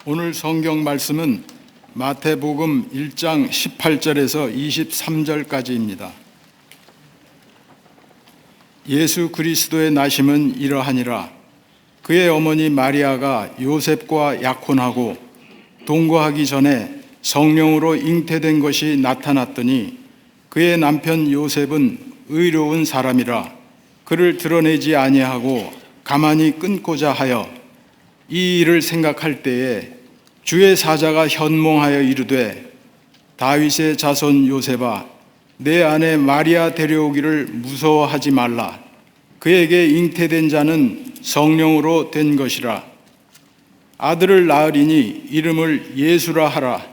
오늘 성경 말씀은 마태복음 1장 18절에서 23절까지입니다. 예수 그리스도의 나심은 이러하니라. 그의 어머니 마리아가 요셉과 약혼하고 동거하기 전에 성령으로 잉태된 것이 나타났더니 그의 남편 요셉은 의로운 사람이라 그를 드러내지 아니하고 가만히 끊고자 하여 이 일을 생각할 때에 주의 사자가 현몽하여 이르되 다윗의 자손 요셉아 내 아내 마리아 데려오기를 무서워하지 말라. 그에게 잉태된 자는 성령으로 된 것이라. 아들을 낳으리니 이름을 예수라 하라.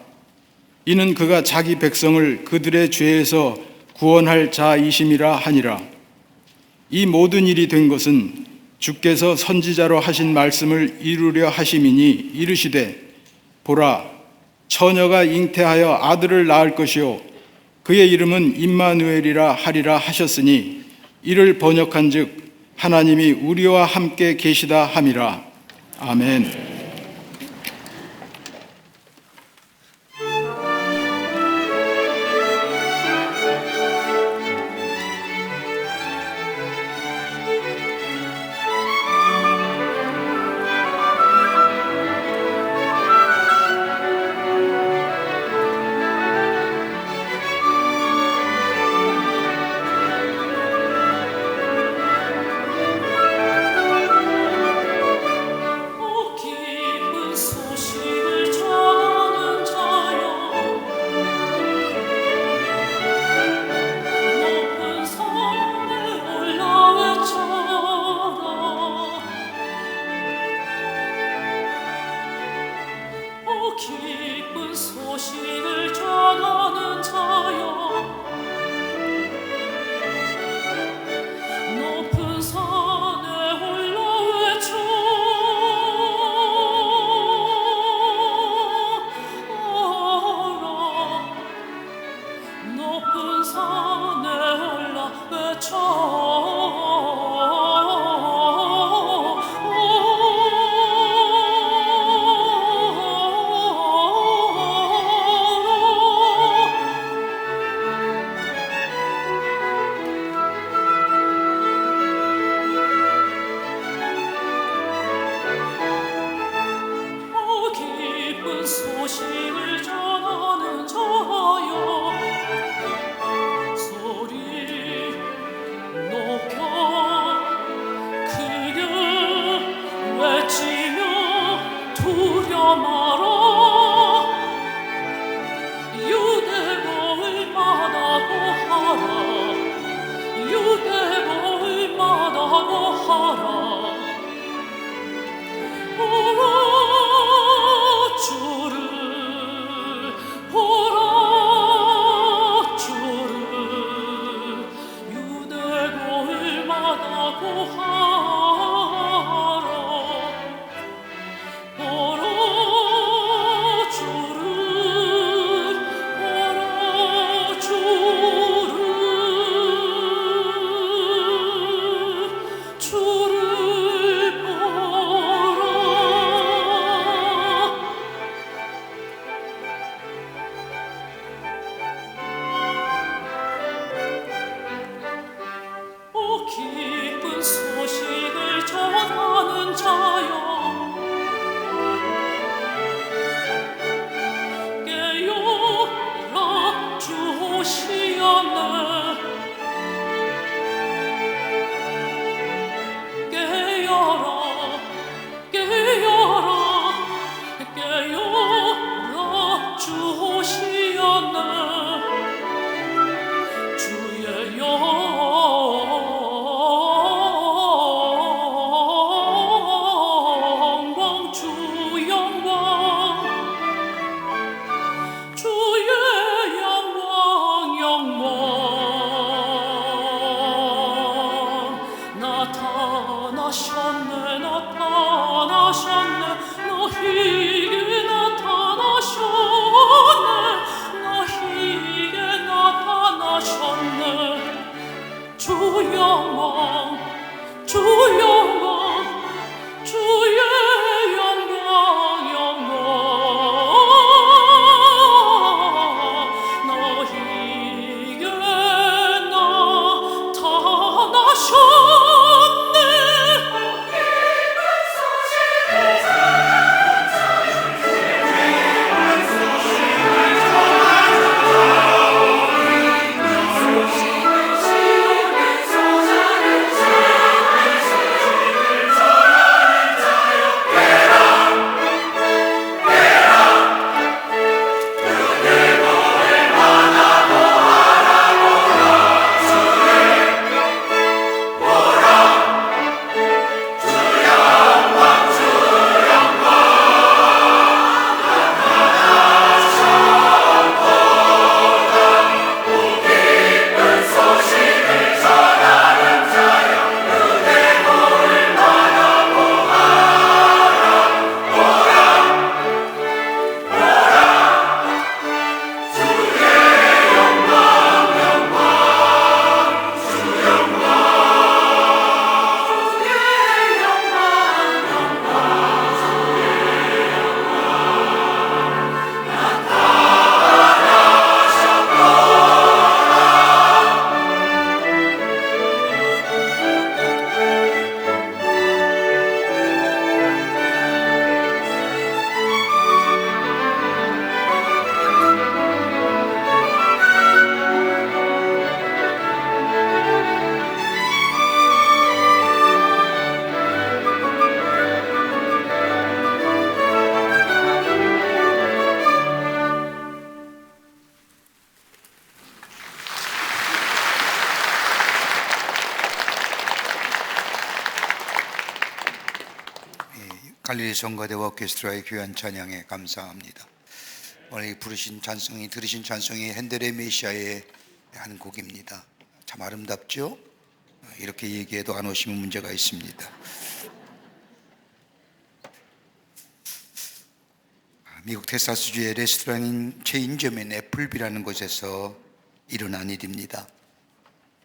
이는 그가 자기 백성을 그들의 죄에서 구원할 자이심이라 하니라. 이 모든 일이 된 것은 주께서 선지자로 하신 말씀을 이루려 하심이니 이르시되 보라 처녀가 잉태하여 아들을 낳을 것이요 그의 이름은 임마누엘이라 하리라 하셨으니 이를 번역한즉 하나님이 우리와 함께 계시다 함이라. 아멘. 기쁜 소식을 전하는 자여 높은 산에 올라 외쳐라 높은 산에 올라 외쳐라 소식을 전하는 자여 소리 높여 크게 외치며 두려 마라 유대가 얼마나고 하라 유대가 얼마나고 하라 하라 갈릴리 성가대와 오케스트라의 귀한 찬양에 감사합니다. 오늘 들으신 찬송이 핸델의 메시아의 한 곡입니다. 참 아름답죠? 이렇게 얘기해도 안 오시면 문제가 있습니다. 미국 텍사스주의 레스토랑인 체인점인 애플비라는 곳에서 일어난 일입니다.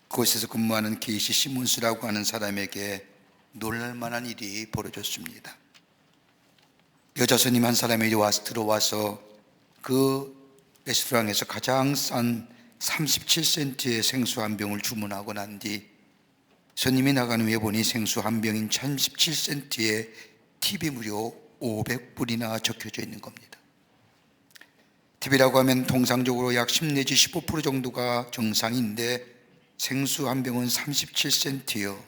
그곳에서 근무하는 케이시 시몬스라고 하는 사람에게 놀랄만한 일이 벌어졌습니다. 여자 손님 한 사람이 들어와서 그 레스토랑에서 가장 싼 37센트의 생수 한 병을 주문하고 난 뒤 손님이 나간 후에 보니 생수 한 병인 37센트에 팁이 무려 500불이나 적혀져 있는 겁니다. 팁이라고 하면 통상적으로 약 10 내지 15% 정도가 정상인데 생수 한 병은 37센트요.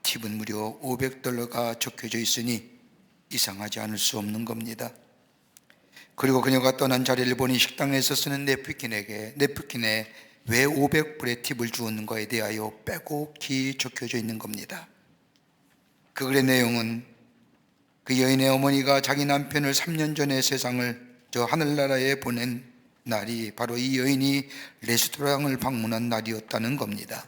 팁은 무려 $500가 적혀져 있으니 이상하지 않을 수 없는 겁니다. 그리고 그녀가 떠난 자리를 보니 식당에서 쓰는 냅킨에 왜 500불의 팁을 주었는가에 대하여 빼곡히 적혀져 있는 겁니다. 그 글의 내용은 그 여인의 어머니가 자기 남편을 3년 전에 세상을 저 하늘나라에 보낸 날이 바로 이 여인이 레스토랑을 방문한 날이었다는 겁니다.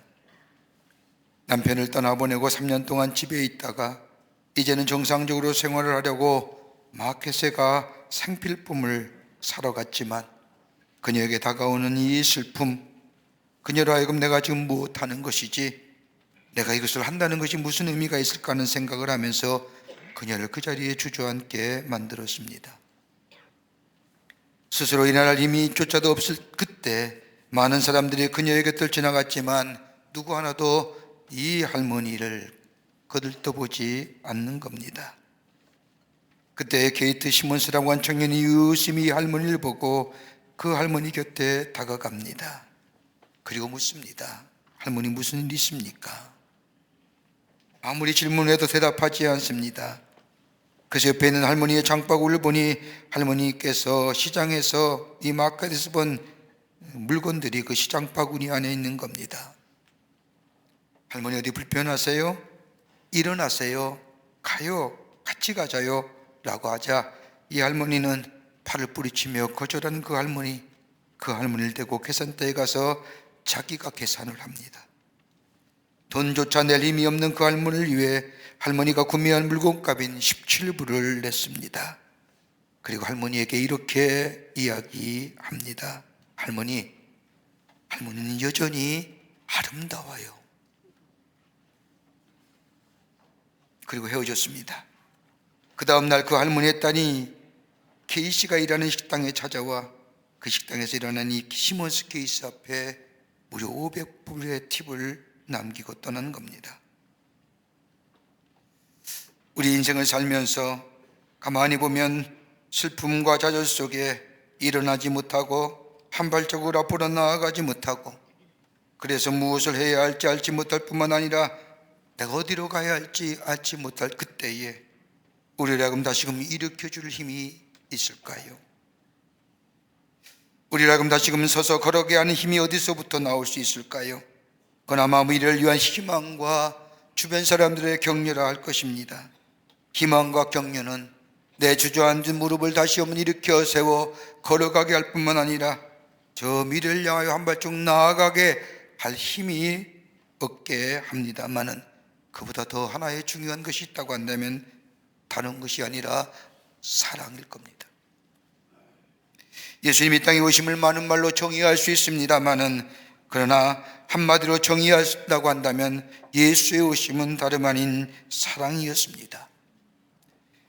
남편을 떠나보내고 3년 동안 집에 있다가 이제는 정상적으로 생활을 하려고 마켓에 가 생필품을 사러 갔지만 그녀에게 다가오는 이 슬픔, 그녀로 하여금 내가 지금 무엇하는 것이지, 내가 이것을 한다는 것이 무슨 의미가 있을까 하는 생각을 하면서 그녀를 그 자리에 주저앉게 만들었습니다. 스스로 일어날 힘이 조차도 없을 그때 많은 사람들이 그녀의 곁을 지나갔지만 누구 하나도 이 할머니를 거들떠보지 않는 겁니다. 그때 게이트 시몬스라고 한 청년이 유심히 할머니를 보고 그 할머니 곁에 다가갑니다. 그리고 묻습니다. 할머니 무슨 일 있습니까? 아무리 질문해도 대답하지 않습니다. 그래서 옆에 있는 할머니의 장바구니를 보니 할머니께서 시장에서 이 마켓에서 본 물건들이 그 시장 바구니 안에 있는 겁니다. 할머니 어디 불편하세요? 일어나세요. 가요. 같이 가자요. 라고 하자 이 할머니는 팔을 뿌리치며 거절한 그 할머니를 대고 계산대에 가서 자기가 계산을 합니다. 돈조차 낼 힘이 없는 그 할머니를 위해 할머니가 구매한 물건값인 17불을 냈습니다. 그리고 할머니에게 이렇게 이야기합니다. 할머니는 여전히 아름다워요. 그리고 헤어졌습니다. 그 다음날 그 할머니의 딸이 케이시가 일하는 식당에 찾아와 그 식당에서 일어난 이 시몬스 케이시 앞에 무려 500불의 팁을 남기고 떠나는 겁니다. 우리 인생을 살면서 가만히 보면 슬픔과 좌절 속에 일어나지 못하고 한 발자국 앞으로 나아가지 못하고 그래서 무엇을 해야 할지 알지 못할 뿐만 아니라 내가 어디로 가야 할지 알지 못할 그때에 우리를 하여금 다시금 일으켜줄 힘이 있을까요? 우리를 하여금 다시금 서서 걸어가게 하는 힘이 어디서부터 나올 수 있을까요? 그나마 미래를 위한 희망과 주변 사람들의 격려라 할 것입니다. 희망과 격려는 내 주저앉은 무릎을 다시 한번 일으켜 세워 걸어가게 할 뿐만 아니라 저 미래를 향하여 한 발짝 나아가게 할 힘이 얻게 합니다만은 그보다 더 하나의 중요한 것이 있다고 한다면 다른 것이 아니라 사랑일 겁니다. 예수님이 땅에 오심을 많은 말로 정의할 수 있습니다만은 그러나 한마디로 정의한다고 한다면 예수의 오심은 다름 아닌 사랑이었습니다.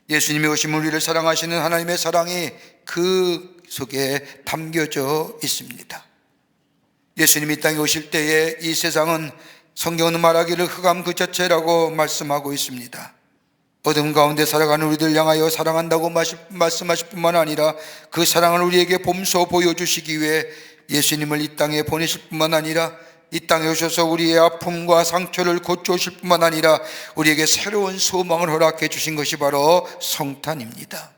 예수님의 오심은 우리를 사랑하시는 하나님의 사랑이 그 속에 담겨져 있습니다. 예수님이 땅에 오실 때에 이 세상은 성경은 말하기를 흑암 그 자체라고 말씀하고 있습니다. 어둠 가운데 살아가는 우리들 향하여 사랑한다고 말씀하실 뿐만 아니라 그 사랑을 우리에게 몸소 보여주시기 위해 예수님을 이 땅에 보내실 뿐만 아니라 이 땅에 오셔서 우리의 아픔과 상처를 고쳐오실 뿐만 아니라 우리에게 새로운 소망을 허락해 주신 것이 바로 성탄입니다.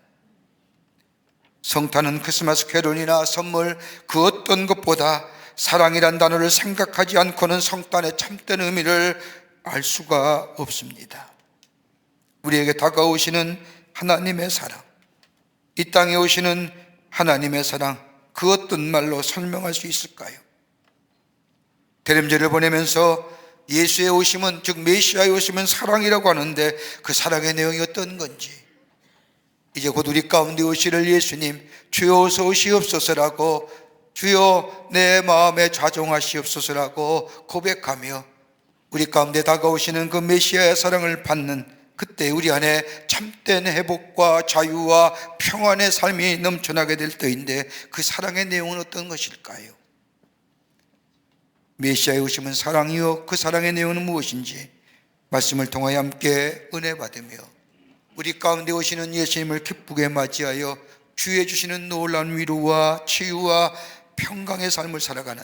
성탄은 크리스마스 캐롤이나 선물 그 어떤 것보다 사랑이란 단어를 생각하지 않고는 성탄의 참된 의미를 알 수가 없습니다. 우리에게 다가오시는 하나님의 사랑, 이 땅에 오시는 하나님의 사랑, 그 어떤 말로 설명할 수 있을까요? 대림절을 보내면서 예수의 오심은, 즉 메시아의 오심은 사랑이라고 하는데 그 사랑의 내용이 어떤 건지, 이제 곧 우리 가운데 오시를 예수님, 주여 어서 오시옵소서라고, 주여 내 마음에 좌종하시옵소서라고 고백하며 우리 가운데 다가오시는 그 메시아의 사랑을 받는 그때 우리 안에 참된 회복과 자유와 평안의 삶이 넘쳐나게 될 때인데, 그 사랑의 내용은 어떤 것일까요? 메시아의 오심은 사랑이요, 그 사랑의 내용은 무엇인지 말씀을 통하여 함께 은혜 받으며 우리 가운데 오시는 예수님을 기쁘게 맞이하여 주의 주시는 놀라운 위로와 치유와 평강의 삶을 살아가는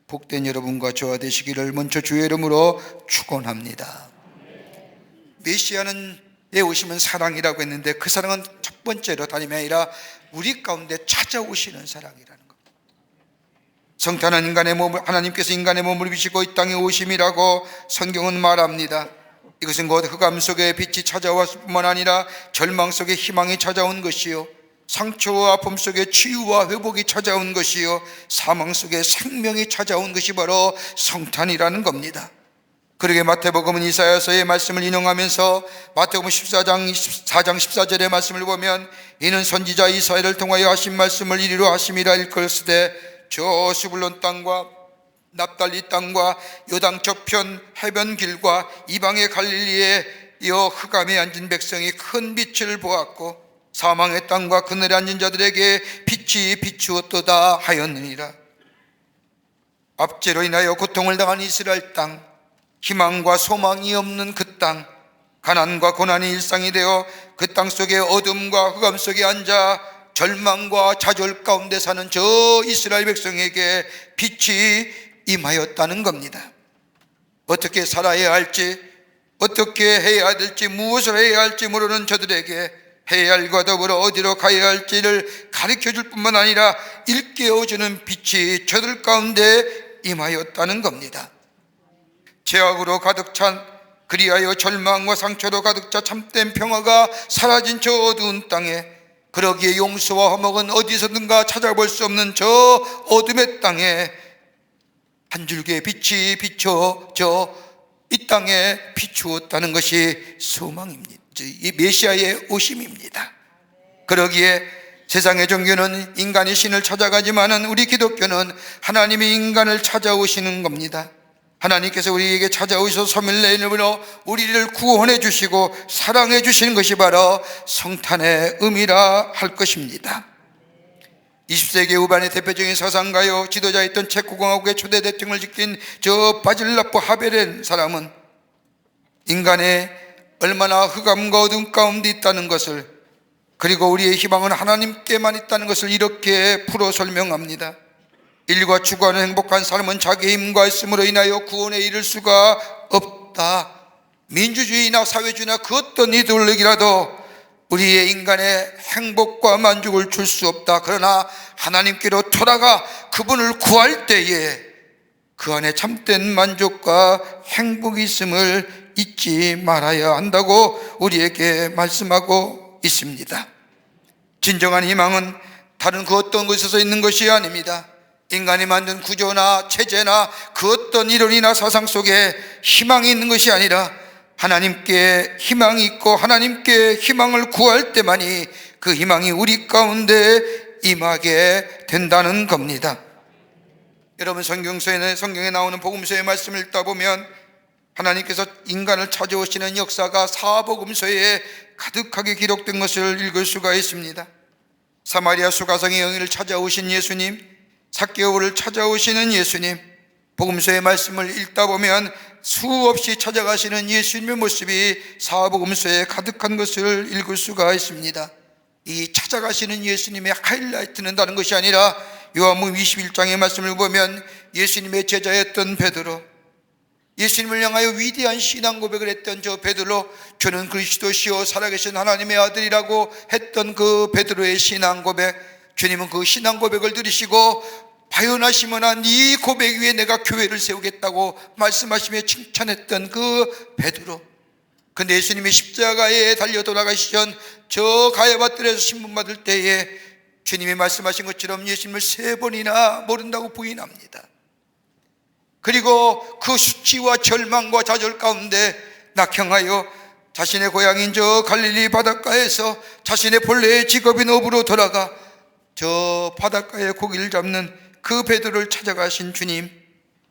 복된 여러분과 저와 되시기를 먼저 주의 이름으로 축원합니다. 메시아는 오심은 사랑이라고 했는데, 그 사랑은 첫 번째로 다름이 아니라 우리 가운데 찾아오시는 사랑이라는 겁니다. 성탄은 인간의 몸을, 하나님께서 인간의 몸을 입으시고 이 땅에 오심이라고 성경은 말합니다. 이것은 곧 흑암 속에 빛이 찾아왔을 뿐만 아니라 절망 속에 희망이 찾아온 것이요, 상처와 아픔 속에 치유와 회복이 찾아온 것이요, 사망 속에 생명이 찾아온 것이 바로 성탄이라는 겁니다. 그러게 마태복음은 이사야서의 말씀을 인용하면서 마태복음 4장 14절의 말씀을 보면, 이는 선지자 이사야를 통하여 하신 말씀을 이리로 하심이라 일컬으되, 저 스불론 땅과 납달리 땅과 요당 저편 해변 길과 이방의 갈릴리에 이어 흑암에 앉은 백성이 큰 빛을 보았고 사망의 땅과 그늘에 앉은 자들에게 빛이 비추었도다 하였느니라. 압제로 인하여 고통을 당한 이스라엘 땅, 희망과 소망이 없는 그 땅, 가난과 고난이 일상이 되어 그 땅 속에 어둠과 흑암 속에 앉아 절망과 좌절 가운데 사는 저 이스라엘 백성에게 빛이 임하였다는 겁니다. 어떻게 살아야 할지, 어떻게 해야 될지, 무엇을 해야 할지 모르는 저들에게 해야 할과 더불어 어디로 가야 할지를 가르쳐줄 뿐만 아니라 일깨워주는 빛이 저들 가운데 임하였다는 겁니다. 죄악으로 가득 찬, 그리하여 절망과 상처로 가득 차 참된 평화가 사라진 저 어두운 땅에, 그러기에 용서와 화목은 어디서든가 찾아볼 수 없는 저 어둠의 땅에 한 줄기의 빛이 비춰져 이 땅에 비추었다는 것이 소망입니다. 이 메시아의 오심입니다. 그러기에 세상의 종교는 인간이 신을 찾아가지만은 우리 기독교는 하나님이 인간을 찾아오시는 겁니다. 하나님께서 우리에게 찾아오셔서 소멸의 이름으로 우리를 구원해 주시고 사랑해 주시는 것이 바로 성탄의 의미라 할 것입니다. 20세기 후반의 대표적인 사상가요, 지도자였던 체코공화국의 초대 대통령을 지킨 저 바질라프 하벨의 사람은 인간의 얼마나 흑암과 어둠 가운데 있다는 것을, 그리고 우리의 희망은 하나님께만 있다는 것을 이렇게 풀어 설명합니다. 인류가 추구하는 행복한 삶은 자기의 힘과 있음으로 인하여 구원에 이를 수가 없다. 민주주의나 사회주의나 그 어떤 이데올로기라도 우리의 인간의 행복과 만족을 줄 수 없다. 그러나 하나님께로 돌아가 그분을 구할 때에 그 안에 참된 만족과 행복이 있음을 잊지 말아야 한다고 우리에게 말씀하고 있습니다. 진정한 희망은 다른 그 어떤 곳에서 있는 것이 아닙니다. 인간이 만든 구조나 체제나 그 어떤 이론이나 사상 속에 희망이 있는 것이 아니라 하나님께 희망이 있고 하나님께 희망을 구할 때만이 그 희망이 우리 가운데 임하게 된다는 겁니다. 여러분, 성경에 나오는 복음서의 말씀을 읽다 보면 하나님께서 인간을 찾아오시는 역사가 사복음서에 가득하게 기록된 것을 읽을 수가 있습니다. 사마리아 수가성의 여인을 찾아오신 예수님, 삭개오를 찾아오시는 예수님, 복음서의 말씀을 읽다 보면 수없이 찾아가시는 예수님의 모습이 사복음서에 가득한 것을 읽을 수가 있습니다. 이 찾아가시는 예수님의 하이라이트는 다른 것이 아니라 요한복음 21장의 말씀을 보면 예수님의 제자였던 베드로, 예수님을 향하여 위대한 신앙 고백을 했던 저 베드로, 저는 그리스도시요 살아계신 하나님의 아들이라고 했던 그 베드로의 신앙 고백, 주님은 그 신앙 고백을 들으시고 바요나시면 한 이 고백 위에 내가 교회를 세우겠다고 말씀하시며 칭찬했던 그 베드로, 근데 예수님이 십자가에 달려 돌아가시기 전 저 가야바뜰에서 신문받을 때에 주님이 말씀하신 것처럼 예수님을 3번이나 모른다고 부인합니다. 그리고 그 수치와 절망과 좌절 가운데 낙향하여 자신의 고향인 저 갈릴리 바닷가에서 자신의 본래의 직업인 어부로 돌아가 저 바닷가에 고기를 잡는 그 베드로를 찾아가신 주님,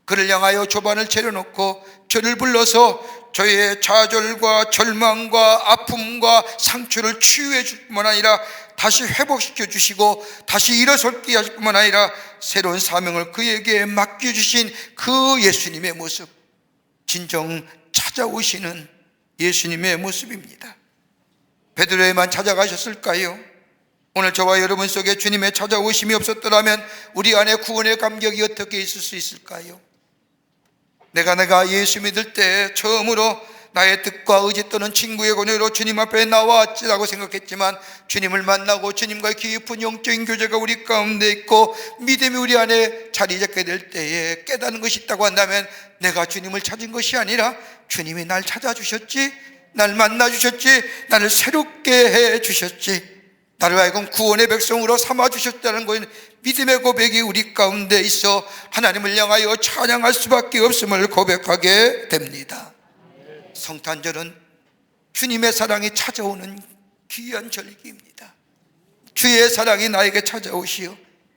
그를 향하여 조반을 차려놓고 저를 불러서 저의 좌절과 절망과 아픔과 상처를 치유해 줄 뿐만 아니라 다시 회복시켜 주시고 다시 일어설게 하실 뿐만 아니라 새로운 사명을 그에게 맡겨주신 그 예수님의 모습, 진정 찾아오시는 예수님의 모습입니다. 베드로에만 찾아가셨을까요? 오늘 저와 여러분 속에 주님의 찾아오심이 없었더라면 우리 안에 구원의 감격이 어떻게 있을 수 있을까요? 내가 예수 믿을 때 처음으로 나의 뜻과 의지 또는 친구의 권유로 주님 앞에 나왔지라고 생각했지만 주님을 만나고 주님과의 깊은 영적인 교제가 우리 가운데 있고 믿음이 우리 안에 자리 잡게 될 때에 깨닫는 것이 있다고 한다면 내가 주님을 찾은 것이 아니라 주님이 날 찾아주셨지, 날 만나주셨지, 나를 새롭게 해주셨지, 나를 하여금 구원의 백성으로 삼아주셨다는 것은 믿음의 고백이 우리 가운데 있어 하나님을 향하여 찬양할 수밖에 없음을 고백하게 됩니다. 성탄절은 주님의 사랑이 찾아오는 귀한 절기입니다. 주의 사랑이 나에게 찾아오시어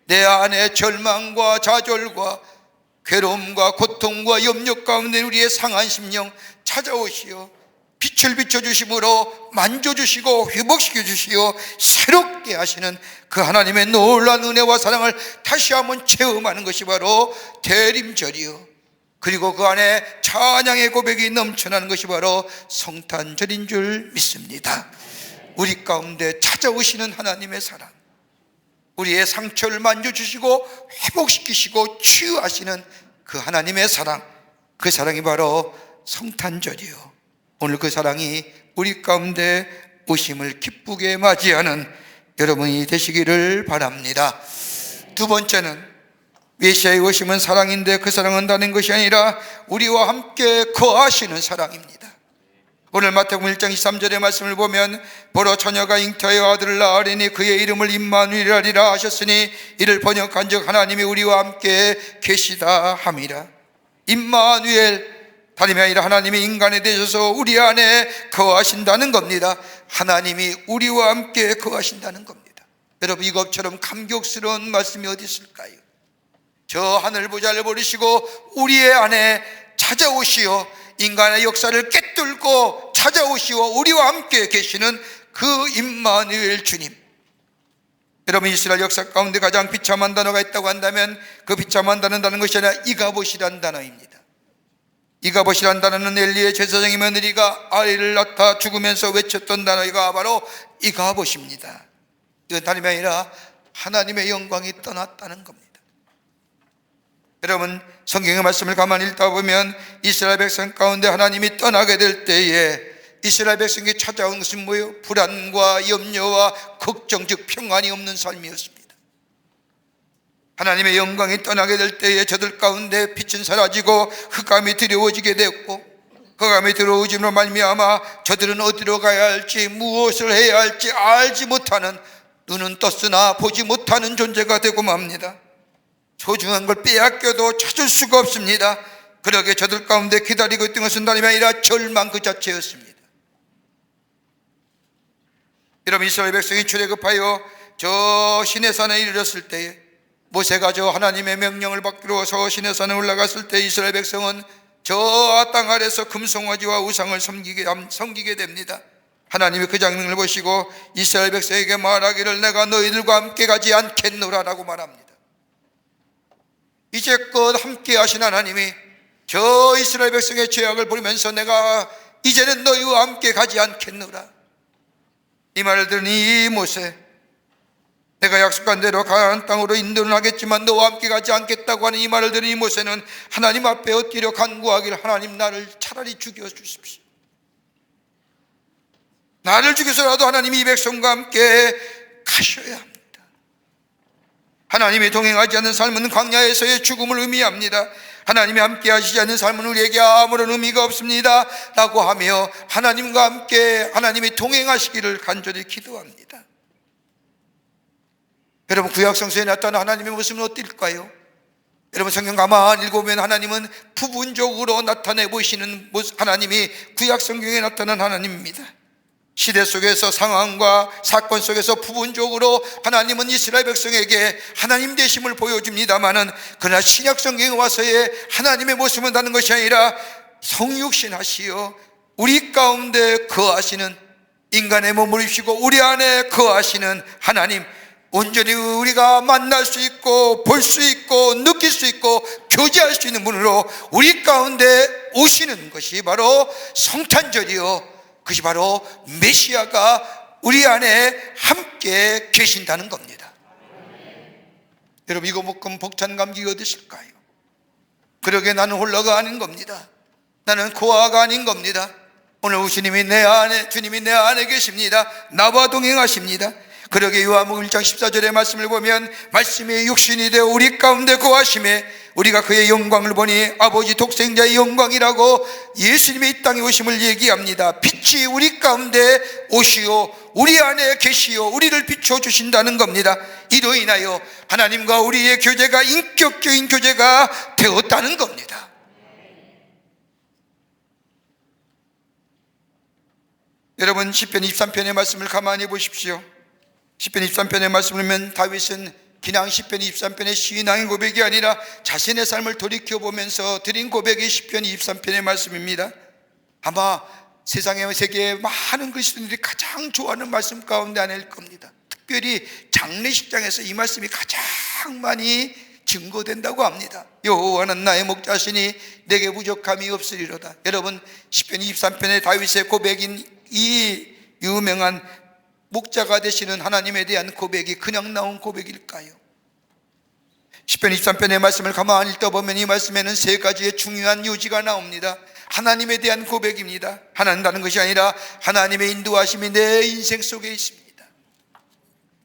내 안에 절망과 좌절과 괴로움과 고통과 염려 가운데 우리의 상한 심령 찾아오시어 빛을 비춰주심으로 만져주시고 회복시켜주시어 새롭게 하시는 그 하나님의 놀라운 은혜와 사랑을 다시 한번 체험하는 것이 바로 대림절이요, 그리고 그 안에 찬양의 고백이 넘쳐나는 것이 바로 성탄절인 줄 믿습니다. 우리 가운데 찾아오시는 하나님의 사랑, 우리의 상처를 만져주시고 회복시키시고 치유하시는 그 하나님의 사랑, 그 사랑이 바로 성탄절이요, 오늘 그 사랑이 우리 가운데 오심을 기쁘게 맞이하는 여러분이 되시기를 바랍니다. 두 번째는 메시아의 오심은 사랑인데 그 사랑은 다른 것이 아니라 우리와 함께 거하시는 사랑입니다. 오늘 마태복음 1장 23절의 말씀을 보면 보러 처녀가 잉태하여 아들을 낳으리니 그의 이름을 임마누엘이라 하셨으니 이를 번역한 즉 하나님이 우리와 함께 계시다 함이라. 임마누엘, 다름이 아니라 하나님이 인간이 되셔서 우리 안에 거하신다는 겁니다. 하나님이 우리와 함께 거하신다는 겁니다. 여러분, 이것처럼 감격스러운 말씀이 어디 있을까요? 저 하늘 보좌를 버리시고 우리의 안에 찾아오시어 인간의 역사를 꿰뚫고 찾아오시어 우리와 함께 계시는 그 임마누엘 주님. 여러분, 이스라엘 역사 가운데 가장 비참한 단어가 있다고 한다면 그 비참한 단어는 것이 아니라 이가봇이란 단어입니다. 이가봇이란 단어는 엘리의 제사장의 며느리가 아이를 낳다 죽으면서 외쳤던 단어가 바로 이가봇입니다. 이건 다름이 아니라 하나님의 영광이 떠났다는 겁니다. 여러분, 성경의 말씀을 가만히 읽다 보면 이스라엘 백성 가운데 하나님이 떠나게 될 때에 이스라엘 백성이 찾아온 것은 뭐예요? 불안과 염려와 걱정, 즉 평안이 없는 삶이었습니다. 하나님의 영광이 떠나게 될 때에 저들 가운데 빛은 사라지고 흑암이 두려워지게 되었고 흑암이 두려워짐으로 말미암아 저들은 어디로 가야 할지 무엇을 해야 할지 알지 못하는, 눈은 떴으나 보지 못하는 존재가 되고 맙니다. 소중한 걸 빼앗겨도 찾을 수가 없습니다. 그러게 저들 가운데 기다리고 있던 것은 다름이 아니라 절망 그 자체였습니다. 여러분, 이스라엘 백성이 출애굽하여 저 시내산에 이르렀을 때에 모세가 저 하나님의 명령을 받기로 서 시내산에 올라갔을 때 이스라엘 백성은 저 땅 아래서 금송아지와 우상을 섬기게 됩니다. 하나님이 그 장면을 보시고 이스라엘 백성에게 말하기를 내가 너희들과 함께 가지 않겠노라 라고 말합니다. 이제껏 함께 하신 하나님이 저 이스라엘 백성의 죄악을 보면서 내가 이제는 너희와 함께 가지 않겠노라, 이 말을 들으니 이 모세, 내가 약속한 대로 가나안 땅으로 인도는 하겠지만 너와 함께 가지 않겠다고 하는 이 말을 들은 이 모세는 하나님 앞에 엎드려 간구하기를 하나님, 나를 차라리 죽여주십시오. 나를 죽여서라도 하나님이 이 백성과 함께 가셔야 합니다. 하나님이 동행하지 않는 삶은 광야에서의 죽음을 의미합니다. 하나님이 함께 하시지 않는 삶은 우리에게 아무런 의미가 없습니다 라고 하며 하나님과 함께 하나님이 동행하시기를 간절히 기도합니다. 여러분, 구약성서에 나타난 하나님의 모습은 어떨까요? 여러분, 성경 가만히 읽어보면 하나님은 부분적으로 나타내 보시는 하나님이 구약성경에 나타난 하나님입니다. 시대 속에서 상황과 사건 속에서 부분적으로 하나님은 이스라엘 백성에게 하나님 되심을 보여줍니다마는, 그러나 신약성경에 와서의 하나님의 모습은 다른 것이 아니라 성육신 하시어 우리 가운데 거하시는, 인간의 몸을 입으시고 우리 안에 거하시는 하나님, 온전히 우리가 만날 수 있고 볼 수 있고 느낄 수 있고 교제할 수 있는 분으로 우리 가운데 오시는 것이 바로 성탄절이요, 그것이 바로 메시아가 우리 안에 함께 계신다는 겁니다. 여러분, 이거 먹금 벅찬 감기가 어디실까요? 그러게 나는 홀로가 아닌 겁니다. 나는 고아가 아닌 겁니다. 오늘 주님이 내 안에 계십니다. 나와 동행하십니다. 그러게 요한복음 1장 14절의 말씀을 보면, 말씀이 육신이 되어 우리 가운데 거하심에 우리가 그의 영광을 보니 아버지 독생자의 영광이라고 예수님이 이 땅에 오심을 얘기합니다. 빛이 우리 가운데 오시오, 우리 안에 계시오, 우리를 비춰주신다는 겁니다. 이로 인하여 하나님과 우리의 교제가 인격적인 교제가 되었다는 겁니다. 여러분, 시편 23편의 말씀을 가만히 보십시오. 시편 23편의 말씀을 보면 다윗은 그냥 시편 23편의 신앙의 고백이 아니라 자신의 삶을 돌이켜보면서 드린 고백이 시편 23편의 말씀입니다. 아마 세계의 많은 그리스도인들이 가장 좋아하는 말씀 가운데 하나일 겁니다. 특별히 장례식장에서 이 말씀이 가장 많이 증거된다고 합니다. 여호와는 나의 목자시니 내게 부족함이 없으리로다. 여러분, 시편 23편의 다윗의 고백인 이 유명한 목자가 되시는 하나님에 대한 고백이 그냥 나온 고백일까요? 시편 23편의 말씀을 가만히 읽어보면 이 말씀에는 세 가지의 중요한 요지가 나옵니다. 하나님에 대한 고백입니다. 하나님 다른 것이 아니라 하나님의 인도하심이 내 인생 속에 있습니다.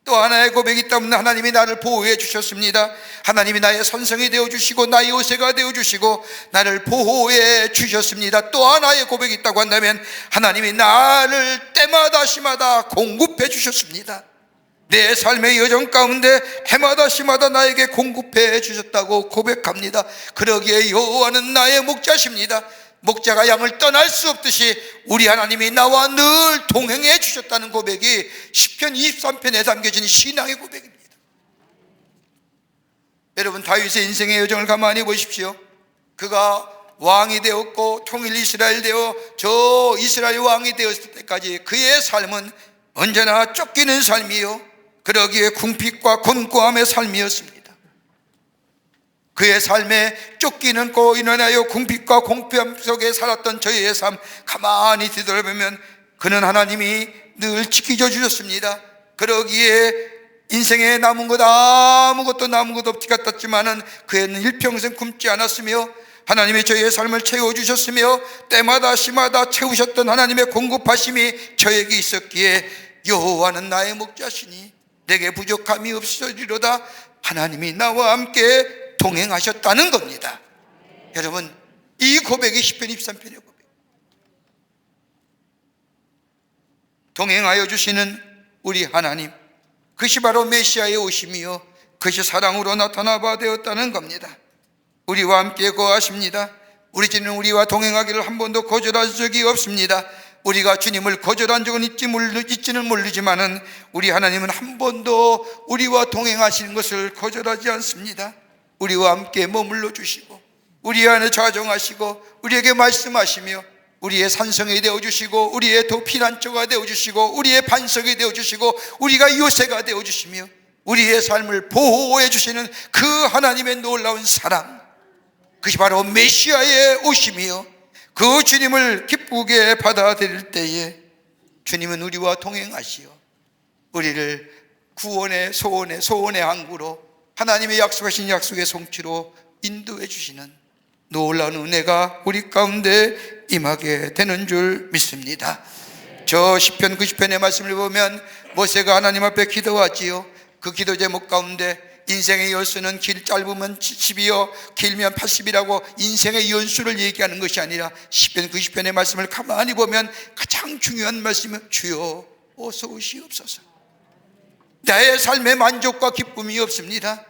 또 하나의 고백이 있다면 하나님이 나를 보호해 주셨습니다. 하나님이 나의 선성이 되어주시고 나의 요새가 되어주시고 나를 보호해 주셨습니다. 또 하나의 고백이 있다고 한다면 하나님이 나를 때마다 시마다 공급해 주셨습니다. 내 삶의 여정 가운데 해마다 시마다 나에게 공급해 주셨다고 고백합니다. 그러기에 여호와는 나의 목자십니다. 목자가 양을 떠날 수 없듯이 우리 하나님이 나와 늘 동행해 주셨다는 고백이 시편 23편에 담겨진 신앙의 고백입니다. 여러분, 다윗의 인생의 여정을 가만히 보십시오. 그가 왕이 되었고 통일 이스라엘 되어 저 이스라엘 왕이 되었을 때까지 그의 삶은 언제나 쫓기는 삶이요, 그러기에 궁핍과 곤고함의 삶이었습니다. 그의 삶에 쫓기는 고 인하여 궁핍과 공평 속에 살았던 저의 삶 가만히 뒤돌아보면 그는 하나님이 늘 지키져 주셨습니다. 그러기에 인생에 남은 것 아무것도 남은 것 없지 같았지만은 그는 일평생 굶지 않았으며 하나님이 저의 삶을 채워주셨으며 때마다 시마다 채우셨던 하나님의 공급하심이 저에게 있었기에 여호와는 나의 목자시니 내게 부족함이 없으리로다. 하나님이 나와 함께 동행하셨다는 겁니다. 여러분, 이 고백이 시편 23편의 고백. 동행하여 주시는 우리 하나님, 그것이 바로 메시아의 오심이요, 그것이 사랑으로 나타나 바 되었다는 겁니다. 우리와 함께 거하십니다. 우리 주님은 우리와 동행하기를 한 번도 거절한 적이 없습니다. 우리가 주님을 거절한 적은 있지는 모르지만은 우리 하나님은 한 번도 우리와 동행하시는 것을 거절하지 않습니다. 우리와 함께 머물러 주시고 우리 안에 좌정하시고 우리에게 말씀하시며 우리의 산성이 되어주시고 우리의 피난처가 되어주시고 우리의 반석이 되어주시고 우리가 요새가 되어주시며 우리의 삶을 보호해 주시는 그 하나님의 놀라운 사랑, 그것이 바로 메시아의 오심이요, 그 주님을 기쁘게 받아들일 때에 주님은 우리와 동행하시어 우리를 구원의 소원의 항구로 하나님의 약속하신 약속의 성취로 인도해 주시는 놀라운 은혜가 우리 가운데 임하게 되는 줄 믿습니다. 저 시편 90편의 말씀을 보면 모세가 하나님 앞에 기도하지요. 그 기도 제목 가운데 인생의 연수는 길 짧으면 70이요 길면 80이라고 인생의 연수를 얘기하는 것이 아니라 시편 90편의 말씀을 가만히 보면 가장 중요한 말씀은 주여 어서 오시옵소서. 나의 삶의 만족과 기쁨이 없습니다.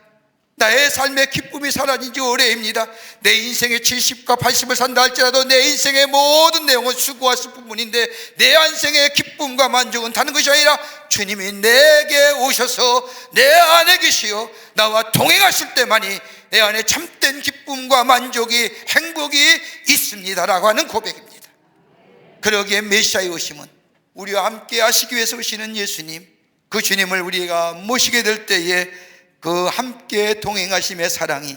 나의 삶의 기쁨이 사라진 지 오래입니다. 내 인생의 70과 80을 산다 할지라도 내 인생의 모든 내용은 수고와 슬픔뿐인데 내 인생의 기쁨과 만족은 다른 것이 아니라 주님이 내게 오셔서 내 안에 계시어 나와 동행하실 때만이 내 안에 참된 기쁨과 만족이 행복이 있습니다라고 하는 고백입니다. 그러기에 메시아의 오심은 우리와 함께 하시기 위해서 오시는 예수님, 그 주님을 우리가 모시게 될 때에 그 함께 동행하심의 사랑이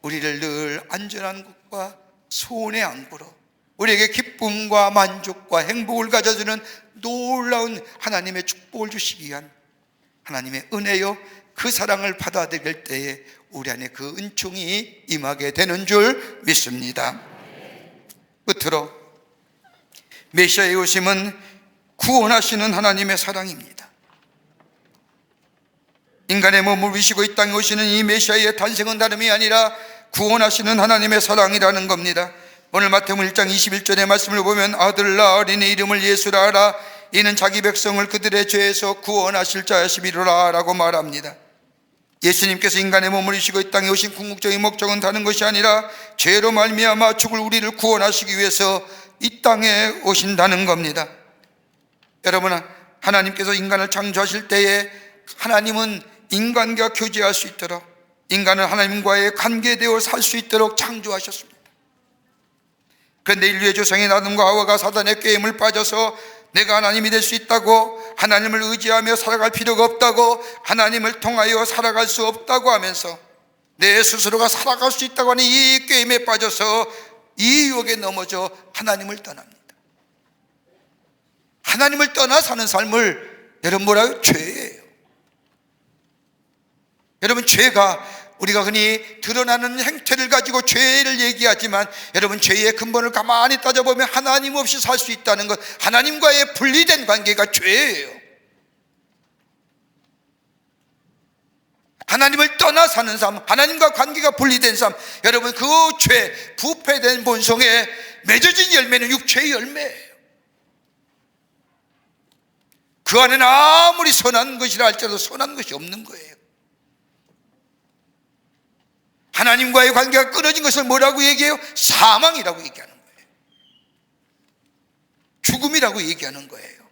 우리를 늘 안전한 곳과 소원의 안구로 우리에게 기쁨과 만족과 행복을 가져주는 놀라운 하나님의 축복을 주시기 위한 하나님의 은혜요, 그 사랑을 받아들일 때에 우리 안에 그 은총이 임하게 되는 줄 믿습니다. 끝으로 메시아의 오심은 구원하시는 하나님의 사랑입니다. 인간의 몸을 위시고 이 땅에 오시는 이 메시아의 탄생은 다름이 아니라 구원하시는 하나님의 사랑이라는 겁니다. 오늘 마태복음 1장 21절의 말씀을 보면 아들 낳으리니 이름을 예수라 하라. 이는 자기 백성을 그들의 죄에서 구원하실 자이시미로라 라고 말합니다. 예수님께서 인간의 몸을 입으시고 이 땅에 오신 궁극적인 목적은 다른 것이 아니라 죄로 말미암아 죽을 우리를 구원하시기 위해서 이 땅에 오신다는 겁니다. 여러분, 하나님께서 인간을 창조하실 때에 하나님은 인간과 교제할 수 있도록, 인간을 하나님과의 관계되어 살 수 있도록 창조하셨습니다. 그런데 인류의 조상인 아담과 하와가 사단의 꾀임을 빠져서 내가 하나님이 될 수 있다고, 하나님을 의지하며 살아갈 필요가 없다고, 하나님을 통하여 살아갈 수 없다고 하면서 내 스스로가 살아갈 수 있다고 하는 이 꾀임에 빠져서 이 유혹에 넘어져 하나님을 떠납니다. 하나님을 떠나 사는 삶을 여러분 뭐라고요? 죄예요. 여러분, 죄가 우리가 흔히 드러나는 행태를 가지고 죄를 얘기하지만 여러분, 죄의 근본을 가만히 따져보면 하나님 없이 살 수 있다는 것, 하나님과의 분리된 관계가 죄예요. 하나님을 떠나 사는 삶, 하나님과 관계가 분리된 삶, 여러분 그 죄, 부패된 본성에 맺어진 열매는 육체의 열매예요. 그 안에는 아무리 선한 것이라 할지라도 선한 것이 없는 거예요. 하나님과의 관계가 끊어진 것을 뭐라고 얘기해요? 사망이라고 얘기하는 거예요. 죽음이라고 얘기하는 거예요.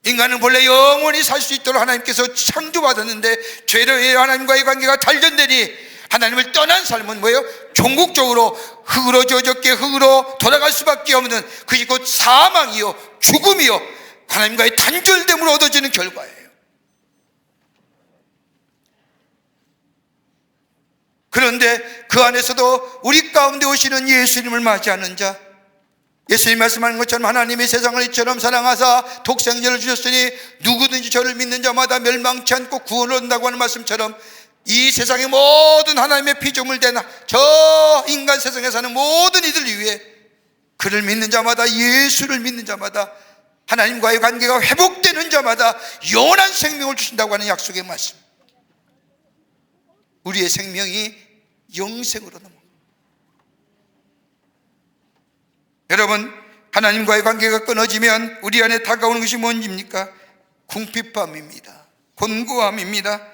인간은 본래 영원히 살 수 있도록 하나님께서 창조받았는데 죄로 인해 하나님과의 관계가 단절되니 하나님을 떠난 삶은 뭐예요? 종국적으로 흙으로 젖었기에 흙으로 돌아갈 수밖에 없는, 그것이 곧 사망이요 죽음이요 하나님과의 단절됨으로 얻어지는 결과예요. 그런데 그 안에서도 우리 가운데 오시는 예수님을 맞이하는 자, 예수님 말씀하는 것처럼 하나님이 세상을 이처럼 사랑하사 독생자를 주셨으니 누구든지 저를 믿는 자마다 멸망치 않고 구원을 얻는다고 하는 말씀처럼 이 세상의 모든 하나님의 피조물 된 저 인간 세상에 사는 모든 이들 위해 그를 믿는 자마다, 예수를 믿는 자마다, 하나님과의 관계가 회복되는 자마다 영원한 생명을 주신다고 하는 약속의 말씀, 우리의 생명이 영생으로 넘어갑니다. 여러분, 하나님과의 관계가 끊어지면 우리 안에 다가오는 것이 뭔지입니까? 궁핍함입니다. 곤고함입니다.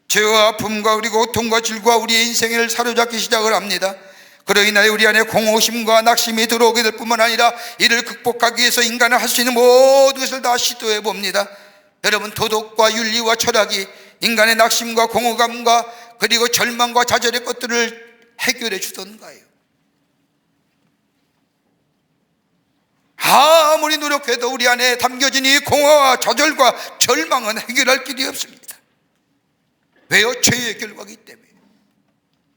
죄와 아픔과 그리고 고통과 질과 우리의 인생을 사로잡기 시작을 합니다. 그로 인하여 우리 안에 공허심과 낙심이 들어오게 될 뿐만 아니라 이를 극복하기 위해서 인간은 할 수 있는 모든 것을 다 시도해 봅니다. 여러분, 도덕과 윤리와 철학이 인간의 낙심과 공허감과 그리고 절망과 좌절의 것들을 해결해 주던가요? 아무리 노력해도 우리 안에 담겨진 이 공허와 좌절과 절망은 해결할 길이 없습니다. 왜요? 죄의 결과이기 때문에.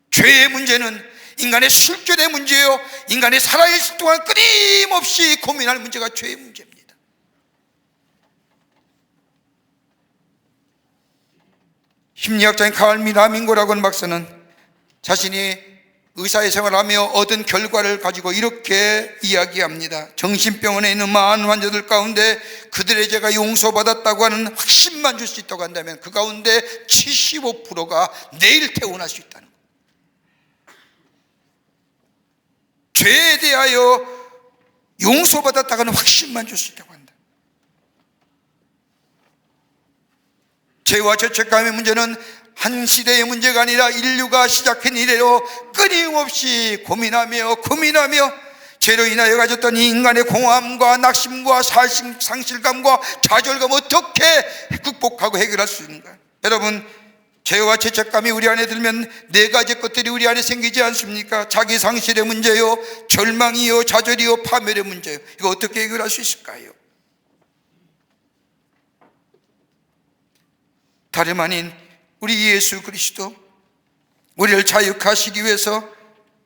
죄의 문제는 인간의 실존의 문제요, 인간이 살아있을 동안 끊임없이 고민할 문제가 죄의 문제입니다. 심리학자인 칼 미라민고라고 하는 박사는 자신이 의사의 생활하며 얻은 결과를 가지고 이렇게 이야기합니다. 정신병원에 있는 많은 환자들 가운데 그들의 죄가 용서받았다고 하는 확신만 줄 수 있다고 한다면 그 가운데 75%가 내일 퇴원할 수 있다는 거예요. 죄에 대하여 용서받았다고 하는 확신만 줄 수 있다고 한다. 죄와 죄책감의 문제는 한 시대의 문제가 아니라 인류가 시작한 이래로 끊임없이 고민하며 죄로 인하여 가졌던 인간의 공허함과 낙심과 상실감과 좌절감 어떻게 극복하고 해결할 수 있는가? 여러분, 죄와 죄책감이 우리 안에 들면 네 가지 것들이 우리 안에 생기지 않습니까? 자기 상실의 문제요, 절망이요, 좌절이요, 파멸의 문제요. 이거 어떻게 해결할 수 있을까요? 다름 아닌 우리 예수 그리스도, 우리를 자유케 하시기 위해서,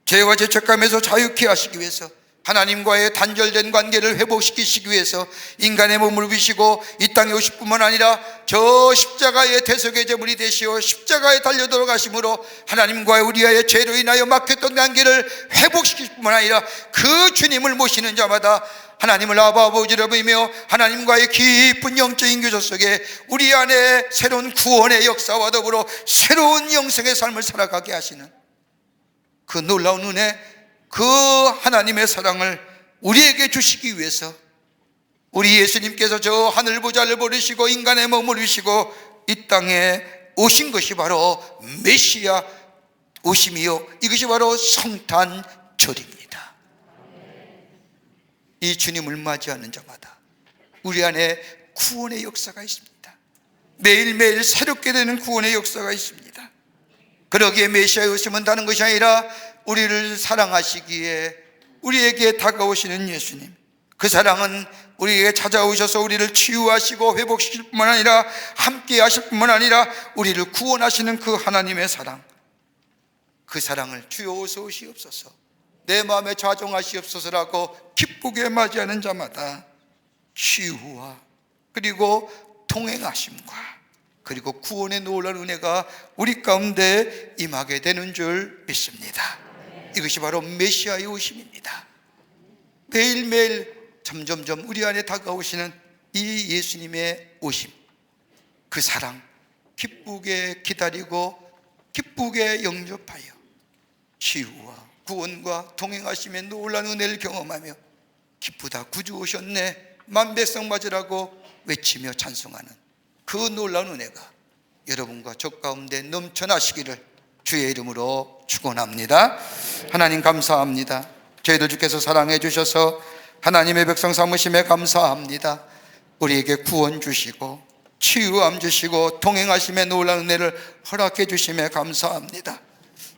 죄와 죄책감에서 자유케 하시기 위해서, 하나님과의 단절된 관계를 회복시키시기 위해서 인간의 몸을 입으시고 이 땅에 오실 뿐만 아니라 저 십자가의 대속의 제물이 되시어 십자가에 달려 돌아가심으로 하나님과의 우리의 죄로 인하여 막혔던 관계를 회복시킬 뿐만 아니라 그 주님을 모시는 자마다 하나님을 아버지로 보이며 하나님과의 깊은 영적인 교제 속에 우리 안에 새로운 구원의 역사와 더불어 새로운 영생의 삶을 살아가게 하시는 그 놀라운 은혜, 그 하나님의 사랑을 우리에게 주시기 위해서 우리 예수님께서 저 하늘 보좌를 버리시고 인간의 몸을 입으시고 이 땅에 오신 것이 바로 메시아 오심이요, 이것이 바로 성탄절입니다. 이 주님을 맞이하는 자마다 우리 안에 구원의 역사가 있습니다. 매일매일 새롭게 되는 구원의 역사가 있습니다. 그러기에 메시아의 오심은 다른 것이 아니라 우리를 사랑하시기에 우리에게 다가오시는 예수님, 그 사랑은 우리에게 찾아오셔서 우리를 치유하시고 회복시킬 뿐만 아니라 함께 하실 뿐만 아니라 우리를 구원하시는 그 하나님의 사랑, 그 사랑을 주여 어서 오시옵소서, 내 마음에 좌정하시옵소서라고 기쁘게 맞이하는 자마다 치유와 그리고 통행하심과 그리고 구원의 놀라운 은혜가 우리 가운데 임하게 되는 줄 믿습니다. 이것이 바로 메시아의 오심입니다. 매일매일 점점점 우리 안에 다가오시는 이 예수님의 오심, 그 사랑 기쁘게 기다리고 기쁘게 영접하여 치유와 구원과 동행하심의 놀라운 은혜를 경험하며 기쁘다, 구주 오셨네, 만백성 맞으라고 외치며 찬송하는 그 놀라운 은혜가 여러분과 저 가운데 넘쳐나시기를 주의 이름으로 축원합니다. 하나님 감사합니다. 저희들 주께서 사랑해 주셔서 하나님의 백성 삼으심에 감사합니다. 우리에게 구원 주시고 치유함 주시고 동행하심의 놀라운 은혜를 허락해 주심에 감사합니다.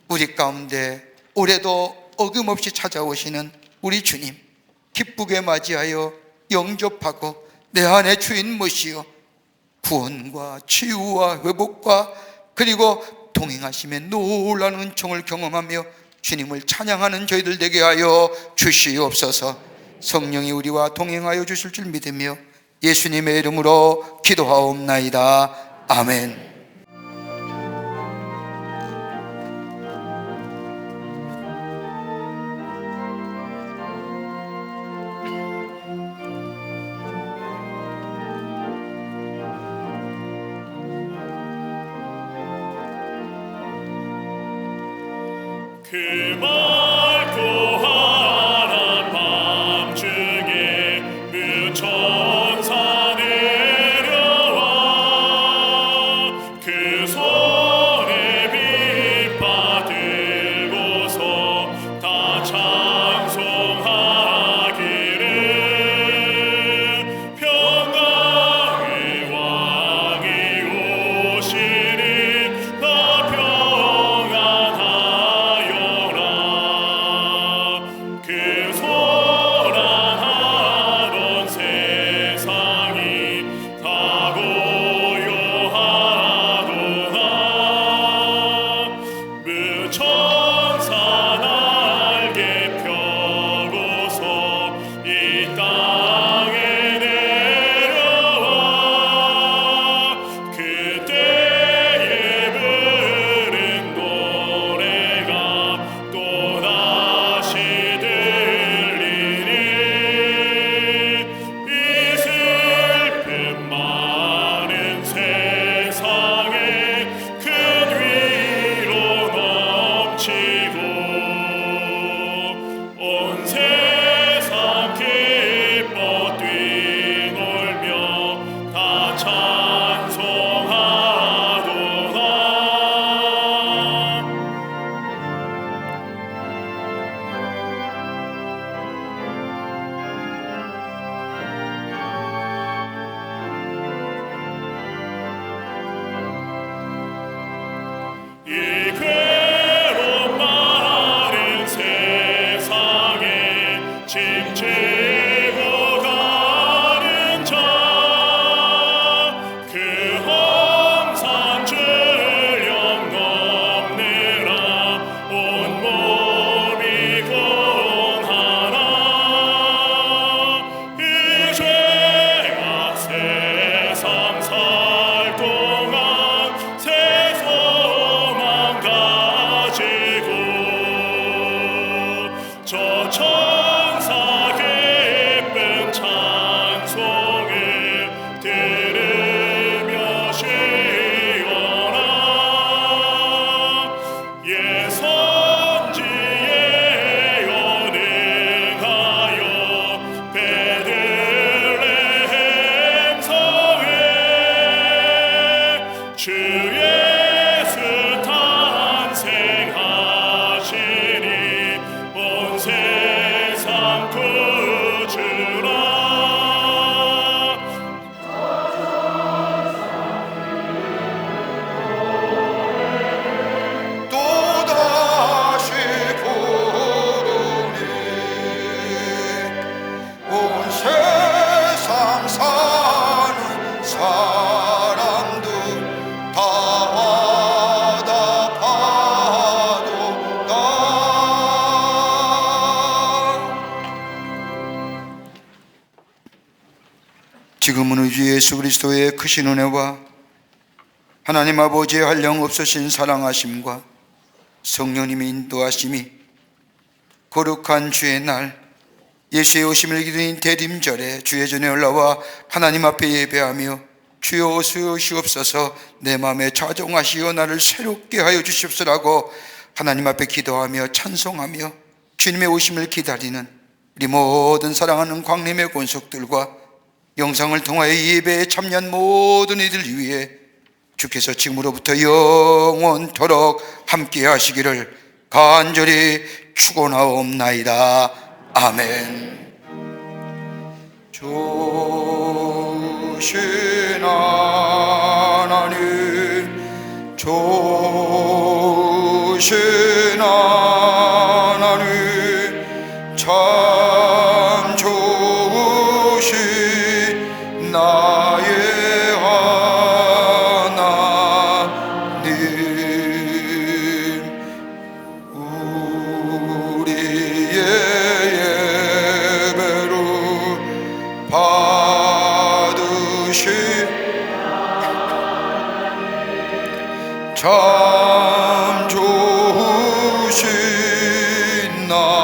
우리 가운데 올해도 어김없이 찾아오시는 우리 주님 기쁘게 맞이하여 영접하고 내 안에 주인 모시어 구원과 치유와 회복과 그리고 동행하심의 놀라운 은총을 경험하며 주님을 찬양하는 저희들 되게 하여 주시옵소서. 성령이 우리와 동행하여 주실 줄 믿으며 예수님의 이름으로 기도하옵나이다. 아멘. 그 맑고 환한 밤중에 무천사 내려와 그 손에 빛바 들고서 다 찬송하기를 평강의 왕이 오시니 나 평안하여라. 주 예수 탄생하시니 온 세상 구주라. 또다시 부르니 온 세상 사는 사람들 다 화답하도다. 지금은 우리 주 예수 그리스도의 크신 은혜와 하나님 아버지의 한량없으신 사랑하심과 성령님의 인도하심이 거룩한 주의 날 예수의 오심을 기다린 대림절에 주의 전에 올라와 하나님 앞에 예배하며 주여 오시옵소서 내 마음에 자정하시어 나를 새롭게 하여 주십시오라고 하나님 앞에 기도하며 찬송하며 주님의 오심을 기다리는 우리 모든 사랑하는 광림의 권속들과 영상을 통하여 예배에 참여한 모든 이들 위해 주께서 지금으로부터 영원토록 함께 하시기를 간절히 축원하옵나이다. 아멘. 좋으신 하나님, 좋으신 하나님, 참 좋으신 나의 참 좋으신 나